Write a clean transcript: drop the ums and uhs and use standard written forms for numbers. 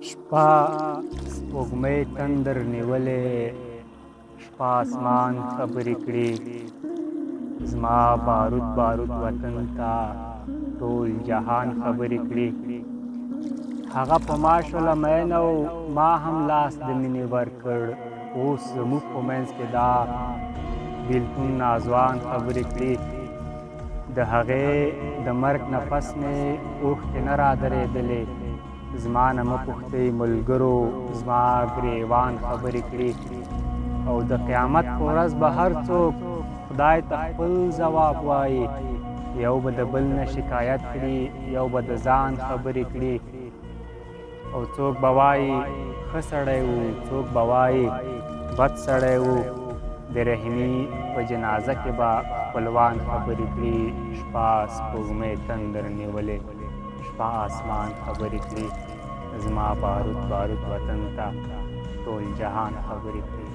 شپه سپوږمۍ تندر نیولې، شپه اسمان خبرې کړي، زما بارود بارود وطن ته ټول جهان خبرې کړي. هغه په ما شوله مین او ما هم لاس د مینې ورکړ. اوس زموږ په منځ کې دا بیلتون ناځوان خبرې کړي. د هغې د مرګ نه پس مې اوښکې نه رادرېدلې. زما نه مه پوښتئ ملګرو، زما ګریوان خبرې کړي. او د قیامت په ورځ به هر څوک خدای ته خپل ځواب وایي. یو به د بل نه شکایت کړي، یو به د ځان خبرې کړي. او څوک به وایي ښه سړی و، څوک به وایي بد سړی و. د رحیمي په جنازه کې به خپلوان خبرې کړي. شپه سپوږمۍ تندر نیولې، شپه اسمان خبرې کړي. زما بارود بارود وطن ته ټول جهان خبرې کړي.